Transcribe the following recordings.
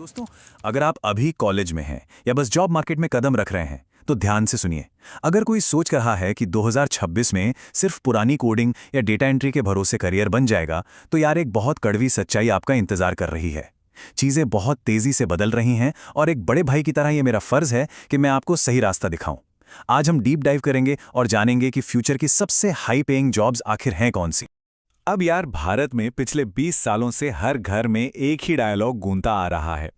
दोस्तों, अगर आप अभी कॉलेज में हैं या बस जॉब मार्केट में कदम रख रहे हैं तो ध्यान से सुनिए। अगर कोई सोच रहा है कि 2026 में सिर्फ पुरानी कोडिंग या डेटा एंट्री के भरोसे करियर बन जाएगा, तो यार एक बहुत कड़वी सच्चाई आपका इंतजार कर रही है। चीजें बहुत तेजी से बदल रही हैं और एक बड़े भाई की तरह ये मेरा फर्ज है कि मैं आपको सही रास्ता दिखाऊं। आज हम डीप डाइव करेंगे और जानेंगे कि फ्यूचर की सबसे हाई पेइंग जॉब्स आखिर हैं कौन सी। अब यार भारत में पिछले 20 सालों से हर घर में एक ही डायलॉग गूंजता आ रहा है।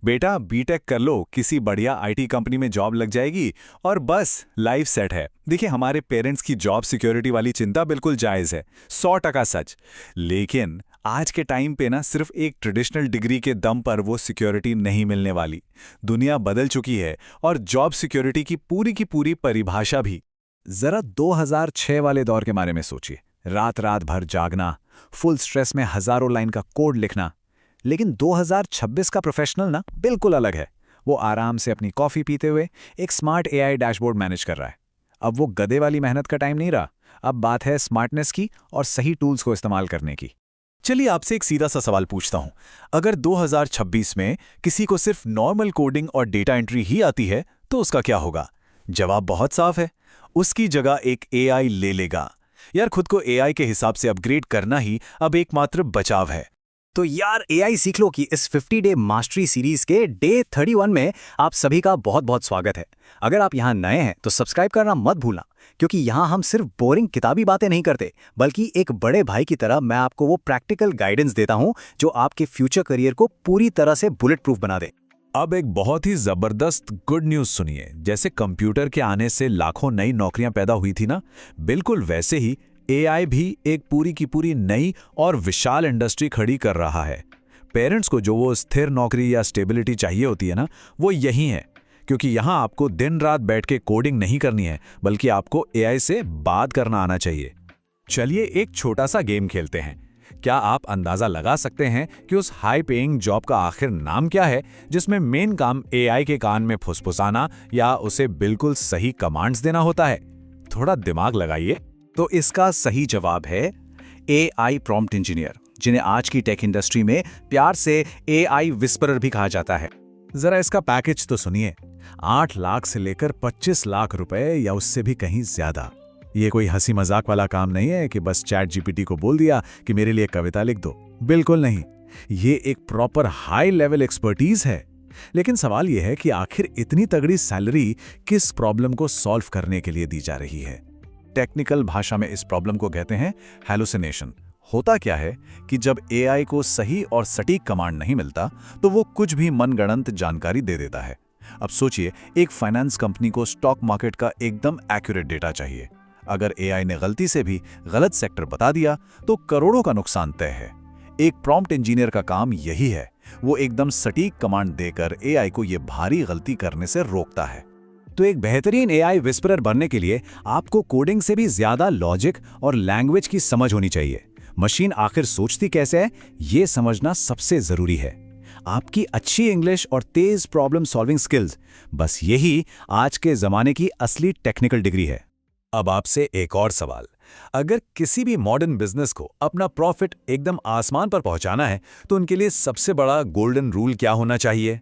बेटा बीटेक कर लो, किसी बढ़िया आईटी कंपनी में जॉब लग जाएगी और बस लाइफ सेट है। देखिए, हमारे पेरेंट्स की जॉब सिक्योरिटी वाली चिंता बिल्कुल जायज़ है, 100% सच। लेकिन आज के टाइम पे ना सिर्फ एक ट्रेडिशनल डिग्री के दम पर वो सिक्योरिटी नहीं मिलने वाली। दुनिया बदल चुकी है और जॉब सिक्योरिटी की पूरी परिभाषा भी। जरा 2006 वाले दौर के बारे में सोचिए। रात रात भर जागना, फुल स्ट्रेस में हजारों लाइन का कोड लिखना। लेकिन 2026 का प्रोफेशनल ना बिल्कुल अलग है। वो आराम से अपनी कॉफी पीते हुए एक स्मार्ट एआई डैशबोर्ड मैनेज कर रहा है। अब वो गधे वाली मेहनत का टाइम नहीं रहा, अब बात है स्मार्टनेस की और सही टूल्स को इस्तेमाल करने की। चलिए आपसे एक सीधा सा सवाल पूछता हूं। अगर 2026 में किसी को सिर्फ नॉर्मल कोडिंग और डेटा एंट्री ही आती है तो उसका क्या होगा? जवाब बहुत साफ है, उसकी जगह एक एआई ले लेगा। यार, खुद को एआई के हिसाब से अपग्रेड करना ही अब एकमात्र बचाव है। तो यार एआई सीख लो की इस 50 डे मास्टरी सीरीज के डे 31 में आप सभी का बहुत बहुत स्वागत है। अगर आप यहाँ नए हैं तो सब्सक्राइब करना मत भूलना, क्योंकि यहाँ हम सिर्फ बोरिंग किताबी बातें नहीं करते, बल्कि एक बड़े भाई की तरह मैं आपको वो प्रैक्टिकल गाइडेंस देता हूँ जो आपके फ्यूचर करियर को पूरी तरह से बुलेट प्रूफ बना दे। अब एक बहुत ही जबरदस्त गुड न्यूज सुनिए। जैसे कंप्यूटर के आने से लाखों नई नौकरियां पैदा हुई थी ना, बिल्कुल वैसे ही एआई भी एक पूरी की पूरी नई और विशाल इंडस्ट्री खड़ी कर रहा है। पेरेंट्स को जो वो स्थिर नौकरी या स्टेबिलिटी चाहिए होती है ना, वो यही है। क्योंकि यहां आपको दिन रात बैठ के कोडिंग नहीं करनी है, बल्कि आपको एआई से बात करना आना चाहिए। चलिए एक छोटा सा गेम खेलते हैं। क्या आप अंदाजा लगा सकते हैं कि उस हाई पेइंग जॉब का आखिर नाम क्या है, जिसमें मेन काम एआई के कान में फुसफुसाना या उसे बिल्कुल सही कमांड्स देना होता है? थोड़ा दिमाग लगाइए। तो इसका सही जवाब है एआई प्रॉम्प्ट इंजीनियर, जिन्हें आज की टेक इंडस्ट्री में प्यार से एआई विस्परर भी कहा जाता है। जरा इसका पैकेज तो सुनिए। 8 लाख से लेकर 25 लाख रुपए या उससे भी कहीं ज्यादा। ये कोई हंसी मजाक वाला काम नहीं है कि बस चैट जीपीटी को बोल दिया कि मेरे लिए कविता लिख दो। बिल्कुल नहीं, ये एक प्रॉपर हाई लेवल एक्सपर्टीज है। लेकिन सवाल यह है कि आखिर इतनी तगड़ी सैलरी किस प्रॉब्लम को सॉल्व करने के लिए दी जा रही है? टेक्निकल भाषा में इस प्रॉब्लम को कहते हैं हैलुसिनेशन। होता क्या है कि जब एआई को सही और सटीक कमांड नहीं मिलता तो वो कुछ भी मनगढ़ंत जानकारी दे देता है। अब सोचिए, एक फाइनेंस कंपनी को स्टॉक मार्केट का एकदम एक्यूरेट डेटा चाहिए। अगर एआई ने गलती से भी गलत सेक्टर बता दिया तो करोड़ों का नुकसान तय है। एक प्रॉम्प्ट इंजीनियर का काम यही है, वो एकदम सटीक कमांड देकर एआई को यह भारी गलती करने से रोकता है। तो एक बेहतरीन एआई विस्परर बनने के लिए आपको कोडिंग से भी ज्यादा लॉजिक और लैंग्वेज की समझ होनी चाहिए। मशीन आखिर सोचती कैसे है, ये समझना सबसे जरूरी है। आपकी अच्छी इंग्लिश और तेज प्रॉब्लम सॉल्विंग स्किल्स, बस यही आज के जमाने की असली टेक्निकल डिग्री है। अब आपसे एक और सवाल। अगर किसी भी मॉडर्न बिजनेस को अपना प्रॉफिट एकदम आसमान पर पहुंचाना है तो उनके लिए सबसे बड़ा गोल्डन रूल क्या होना चाहिए?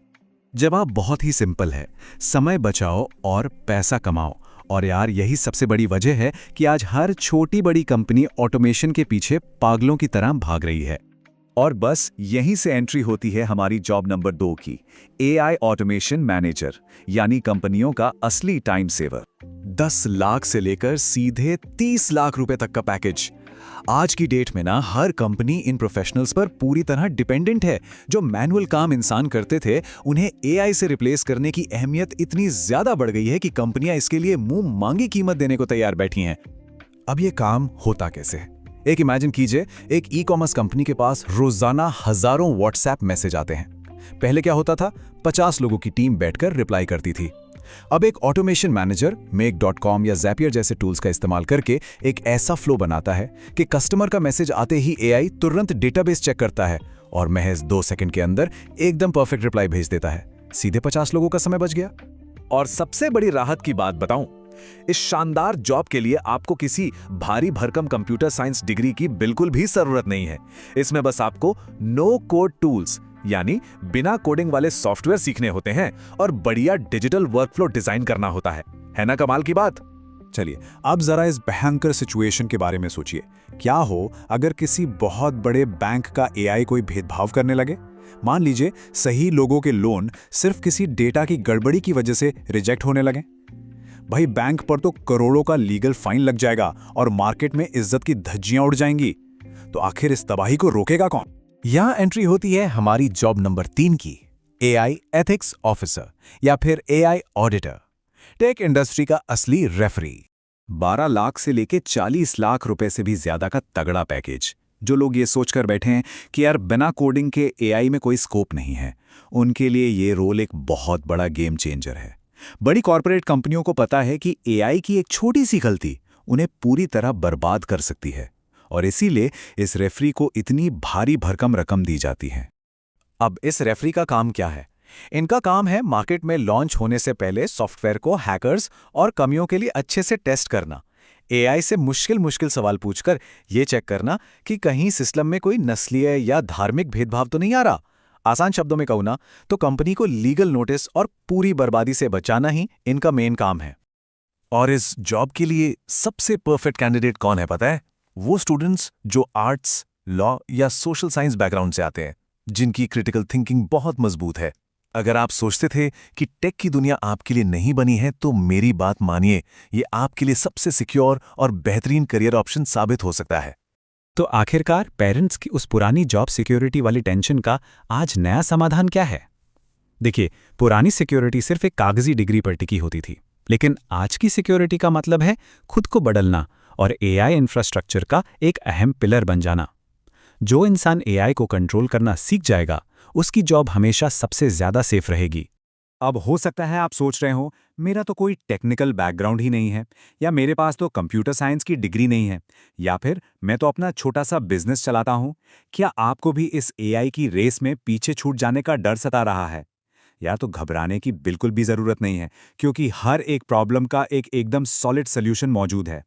जवाब बहुत ही सिंपल है, समय बचाओ और पैसा कमाओ। और यार यही सबसे बड़ी वजह है कि आज हर छोटी बड़ी कंपनी ऑटोमेशन के पीछे पागलों की तरह भाग रही है। और बस यहीं से एंट्री होती है हमारी जॉब नंबर 2 की, एआई ऑटोमेशन मैनेजर, यानी कंपनियों का असली टाइम सेवर। 10 लाख से लेकर सीधे 30 लाख रुपए तक का पैकेज। आज की डेट में ना हर कंपनी इन प्रोफेशनल्स पर पूरी तरह डिपेंडेंट है। जो मैनुअल काम इंसान करते थे, उन्हें एआई से रिप्लेस करने की अहमियत इतनी ज्यादा बढ़ गई है कि कंपनियां इसके लिए मुंह मांगी कीमत देने को तैयार बैठी हैं। अब ये काम होता कैसे? एक इमेजिन कीजिए, एक ई कॉमर्स कंपनी के पास रोजाना हजारों व्हाट्सएप मैसेज आते हैं। पहले क्या होता था, 50 लोगों की टीम बैठकर रिप्लाई करती थी। अब एक ऑटोमेशन मैनेजर make.com या Zapier जैसे टूल्स का इस्तेमाल करके एक ऐसा फ्लो बनाता है कि कस्टमर का मैसेज आते ही एआई तुरंत डेटाबेस चेक करता है और महज 2 सेकंड के अंदर एकदम परफेक्ट रिप्लाई भेज देता है। सीधे 50 लोगों का समय बच गया। और सबसे बड़ी राहत की बात बताऊं, इस शानदार जॉब के लिए आपको किसी भारी भरकम कंप्यूटर साइंस डिग्री की बिल्कुल भी जरूरत नहीं है। इसमें बस आपको नो कोड टूल्स यानी बिना कोडिंग वाले सॉफ्टवेयर सीखने होते हैं और बढ़िया डिजिटल वर्कफ्लो डिजाइन करना होता है ना कमाल की बात। चलिए अब जरा इस भयंकर सिचुएशन के बारे में सोचिए। क्या हो अगर किसी बहुत बड़े बैंक का एआई कोई भेदभाव करने लगे? मान लीजिए सही लोगों के लोन सिर्फ किसी डेटा की गड़बड़ी की वजह से रिजेक्ट होने लगे। भाई बैंक पर तो करोड़ों का लीगल फाइन लग जाएगा और मार्केट में इज्जत की धज्जियां उड़ जाएंगी। तो आखिर इस तबाही को रोकेगा कौन? यहां एंट्री होती है हमारी जॉब नंबर 3 की, एआई एथिक्स ऑफिसर या फिर एआई ऑडिटर, टेक इंडस्ट्री का असली रेफरी। 12 लाख से लेके 40 लाख रुपए से भी ज्यादा का तगड़ा पैकेज। जो लोग ये सोचकर बैठे हैं कि यार बिना कोडिंग के एआई में कोई स्कोप नहीं है, उनके लिए ये रोल एक बहुत बड़ा गेम चेंजर है। बड़ी कॉर्पोरेट कंपनियों को पता है कि एआई की एक छोटी सी गलती उन्हें पूरी तरह बर्बाद कर सकती है और इसीलिए इस रेफरी को इतनी भारी भरकम रकम दी जाती है। अब इस रेफरी का काम क्या है? इनका काम है मार्केट में लॉन्च होने से पहले सॉफ्टवेयर को हैकर्स और कमियों के लिए अच्छे से टेस्ट करना, एआई से मुश्किल सवाल पूछकर यह चेक करना कि कहीं सिस्टम में कोई नस्लीय या धार्मिक भेदभाव तो नहीं आ रहा। आसान शब्दों में कहूं ना तो कंपनी को लीगल नोटिस और पूरी बर्बादी से बचाना ही इनका मेन काम है। और इस जॉब के लिए सबसे परफेक्ट कैंडिडेट कौन है पता है? वो स्टूडेंट्स जो आर्ट्स, लॉ या सोशल साइंस बैकग्राउंड से आते हैं, जिनकी क्रिटिकल थिंकिंग बहुत मजबूत है। अगर आप सोचते थे कि टेक की दुनिया आपके लिए नहीं बनी है तो मेरी बात मानिए, ये आपके लिए सबसे सिक्योर और बेहतरीन करियर ऑप्शन साबित हो सकता है। तो आखिरकार पेरेंट्स की उस पुरानी जॉब सिक्योरिटी वाली टेंशन का आज नया समाधान क्या है? देखिए, पुरानी सिक्योरिटी सिर्फ एक कागजी डिग्री पर टिकी होती थी, लेकिन आज की सिक्योरिटी का मतलब है खुद को बदलना और एआई इंफ्रास्ट्रक्चर का एक अहम पिलर बन जाना। जो इंसान एआई को कंट्रोल करना सीख जाएगा, उसकी जॉब हमेशा सबसे ज्यादा सेफ रहेगी। अब हो सकता है आप सोच रहे हो मेरा तो कोई टेक्निकल बैकग्राउंड ही नहीं है, या मेरे पास तो कंप्यूटर साइंस की डिग्री नहीं है, या फिर मैं तो अपना छोटा सा बिजनेस चलाता हूं। क्या आपको भी इस एआई की रेस में पीछे छूट जाने का डर सता रहा है? यार तो घबराने की बिल्कुल भी जरूरत नहीं है, क्योंकि हर एक प्रॉब्लम का एक एकदम सॉलिड सोल्यूशन मौजूद है।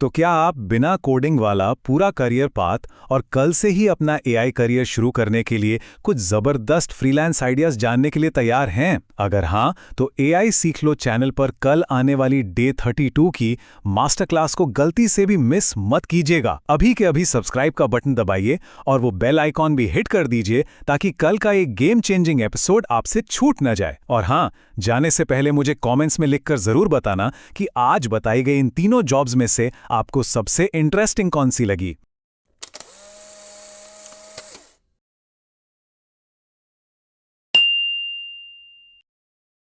तो क्या आप बिना कोडिंग वाला पूरा करियर पाथ और कल से ही अपना एआई करियर शुरू करने के लिए कुछ जबरदस्त फ्रीलांस आइडियाज जानने के लिए तैयार हैं? अगर हां, तो एआई सीख लो चैनल पर कल आने वाली डे 32 की मास्टर क्लास को गलती से भी मिस मत कीजिएगा। अभी के अभी सब्सक्राइब का बटन दबाइए और वो बेल आइकॉन भी हिट कर दीजिए ताकि कल का एक गेम चेंजिंग एपिसोड आपसे छूट न जाए। और हां, जाने से पहले मुझे कमेंट्स में लिखकर जरूर बताना कि आज बताई गई इन तीनों जॉब्स में से आपको सबसे इंटरेस्टिंग कौन सी लगी।